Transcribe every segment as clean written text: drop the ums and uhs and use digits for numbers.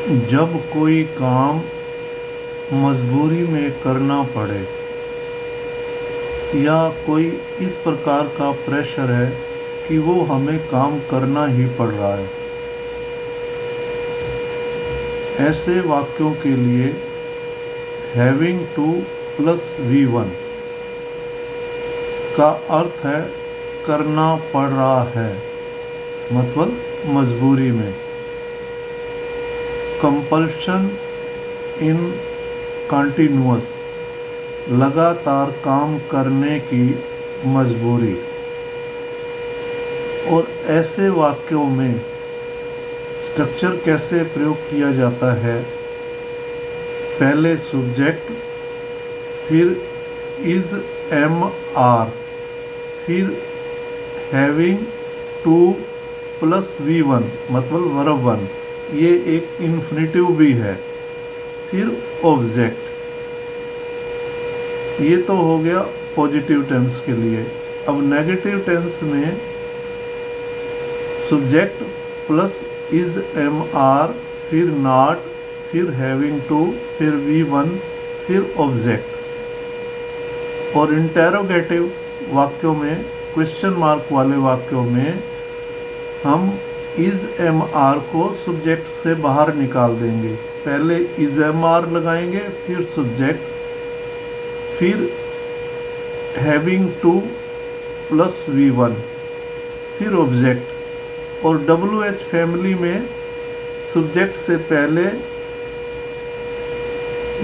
जब कोई काम मजबूरी में करना पड़े या कोई इस प्रकार का प्रेशर है कि वो हमें काम करना ही पड़ रहा है, ऐसे वाक्यों के लिए हैविंग टू प्लस V1 का अर्थ है करना पड़ रहा है, मतलब मजबूरी में। कंपल्शन इन कंटिन्यूअस, लगातार काम करने की मजबूरी। और ऐसे वाक्यों में स्ट्रक्चर कैसे प्रयोग किया जाता है? पहले सब्जेक्ट, फिर इज एम आर, फिर हैविंग टू प्लस V1 मतलब वर्ब 1, ये एक इन्फिनेटिव भी है, फिर ऑब्जेक्ट। ये तो हो गया पॉजिटिव टेंस के लिए। अब नेगेटिव टेंस में subject plus is am are, फिर नॉट, फिर हैविंग टू, फिर V1, फिर ऑब्जेक्ट। और इंटेरोगेटिव वाक्यों में, क्वेश्चन मार्क वाले वाक्यों में हम इज एम आर को सब्जेक्ट से बाहर निकाल देंगे। पहले इज एम आर लगाएंगे, फिर सब्जेक्ट, फिर हैविंग टू प्लस V1, फिर ऑब्जेक्ट। और WH फैमिली में सब्जेक्ट से पहले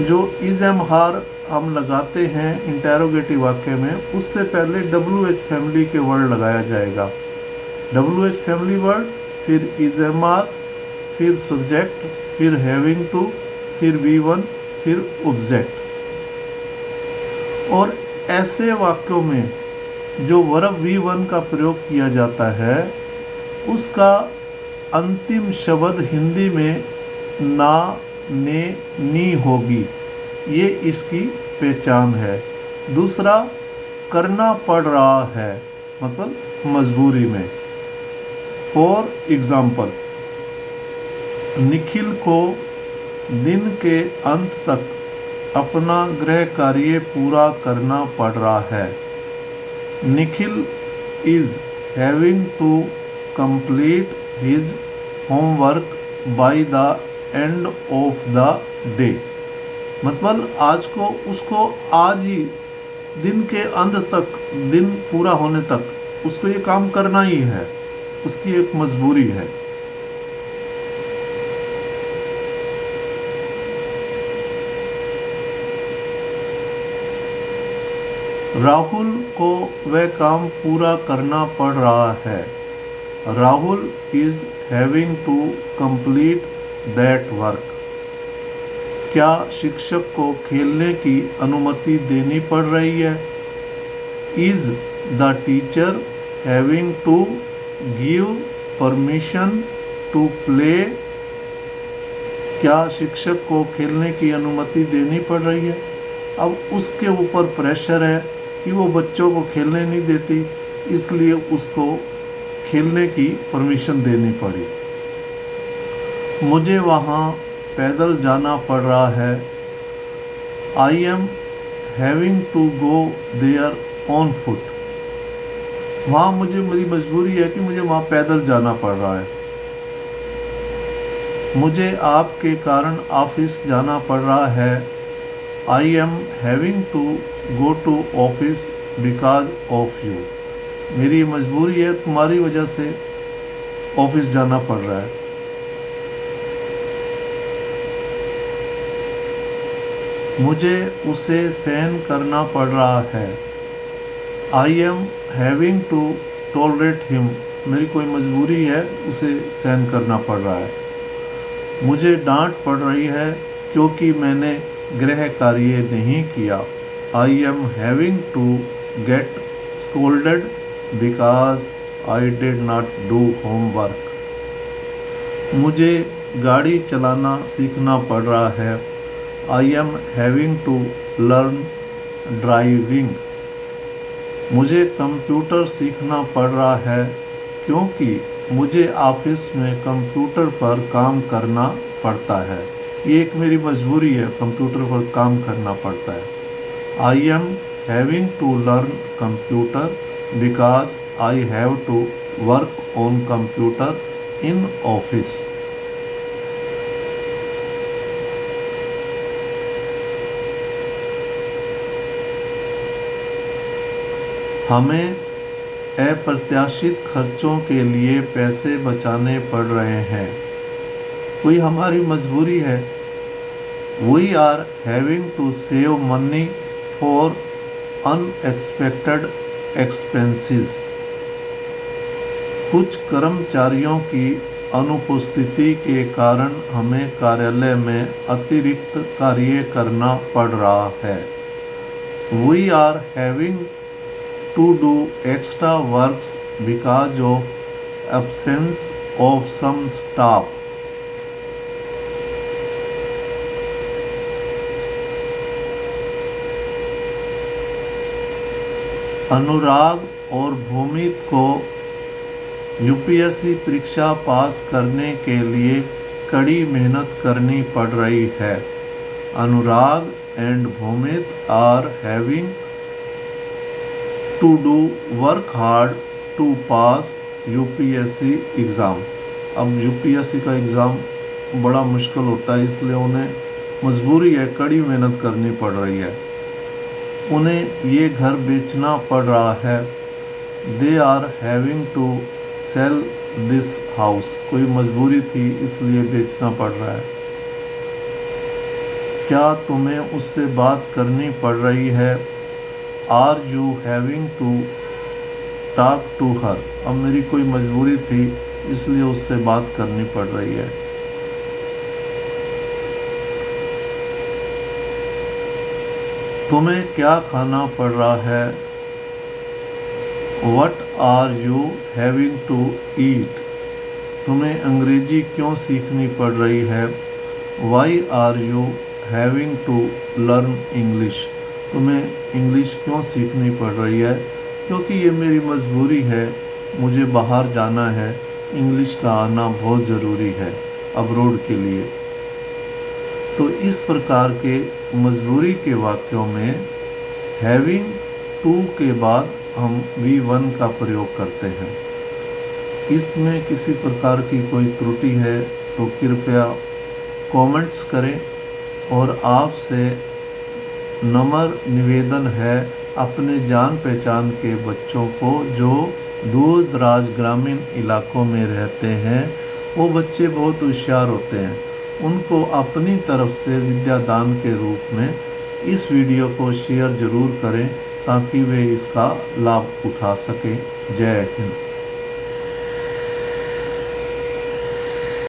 जो इज एम आर हम लगाते हैं इंटेरोगेटिव वाक्य में, उससे पहले WH फैमिली के वर्ड लगाया जाएगा। WH फैमिली वर्ड, फिर इज एम आर, फिर सब्जेक्ट, फिर हैविंग टू, फिर V1, फिर ऑब्जेक्ट। और ऐसे वाक्यों में जो वर्ब V1 का प्रयोग किया जाता है, उसका अंतिम शब्द हिंदी में ना, ने, नी होगी। ये इसकी पहचान है। दूसरा, करना पड़ रहा है मतलब मजबूरी में। फॉर एग्जाम्पल, निखिल को दिन के अंत तक अपना गृह कार्य पूरा करना पड़ रहा है। Nikhil is having to complete his homework by the end of the day. मतलब आज को उसको, आज ही दिन के अंत तक, दिन पूरा होने तक उसको ये काम करना ही है, उसकी एक मजबूरी है। राहुल को वह काम पूरा करना पड़ रहा है। Rahul is having to complete that work. क्या शिक्षक को खेलने की अनुमति देनी पड़ रही है? Is the teacher having to give permission to play. क्या शिक्षक को खेलने की अनुमति देनी पड़ रही है? अब उसके ऊपर प्रेशर है कि वो बच्चों को खेलने नहीं देती, इसलिए उसको खेलने की परमिशन देनी पड़ी। मुझे वहाँ पैदल जाना पड़ रहा है। I am having to go there on foot. वहाँ मुझे, मेरी मजबूरी है कि मुझे वहाँ पैदल जाना पड़ रहा है। मुझे आपके कारण ऑफिस जाना पड़ रहा है। I am having to go to office because of you. मेरी मजबूरी है, तुम्हारी वजह से ऑफिस जाना पड़ रहा है। मुझे उसे सहन करना पड़ रहा है। I am having to tolerate him. मेरी कोई मजबूरी है, उसे सहन करना पड़ रहा है। मुझे डांट पड़ रही है क्योंकि मैंने गृह कार्य नहीं किया। I am having to get scolded because I did not do homework. मुझे गाड़ी चलाना सीखना पड़ रहा है। I am having to learn driving. मुझे कंप्यूटर सीखना पड़ रहा है क्योंकि मुझे ऑफिस में कंप्यूटर पर काम करना पड़ता है। ये एक मेरी मजबूरी है, कंप्यूटर पर काम करना पड़ता है। I am having to learn computer because I have to work on computer in office. हमें अप्रत्याशित खर्चों के लिए पैसे बचाने पड़ रहे हैं। कोई हमारी मजबूरी है। We are having to save money for unexpected expenses. कुछ कर्मचारियों की अनुपस्थिति के कारण हमें कार्यालय में अतिरिक्त कार्य करना पड़ रहा है। We are having to do extra works because of absence of some staff. अनुराग और भूमित को यूपीएससी परीक्षा पास करने के लिए कड़ी मेहनत करनी पड़ रही है। Anurag and Bhumit are having to do work hard to pass UPSC exam. अब यूपीएससी का एग्ज़ाम बड़ा मुश्किल होता है, इसलिए उन्हें मजबूरी है, कड़ी मेहनत करनी पड़ रही है। उन्हें ये घर बेचना पड़ रहा है। They are having to sell this house. कोई मजबूरी थी इसलिए बेचना पड़ रहा है। क्या तुम्हें उससे बात करनी पड़ रही है? Are you having to talk to her. अब मेरी कोई मजबूरी थी इसलिए उससे बात करनी पड़ रही है। तुम्हें क्या खाना पड़ रहा है? What are you having to eat. तुम्हें अंग्रेजी क्यों सीखनी पड़ रही है? Why are you having to learn English. तुम्हें इंग्लिश क्यों सीखनी पड़ रही है? क्योंकि ये मेरी मजबूरी है, मुझे बाहर जाना है, इंग्लिश का आना बहुत ज़रूरी है अब्रॉड के लिए। तो इस प्रकार के मजबूरी के वाक्यों में हैविंग टू के बाद हम V1 का प्रयोग करते हैं। इसमें किसी प्रकार की कोई त्रुटि है तो कृपया कमेंट्स करें और आपसे नम्र निवेदन है अपने जान पहचान के बच्चों को जो दूर दराज ग्रामीण इलाकों में रहते हैं, वो बच्चे बहुत होशियार होते हैं, उनको अपनी तरफ से विद्यादान के रूप में इस वीडियो को शेयर ज़रूर करें ताकि वे इसका लाभ उठा सकें। जय हिंद।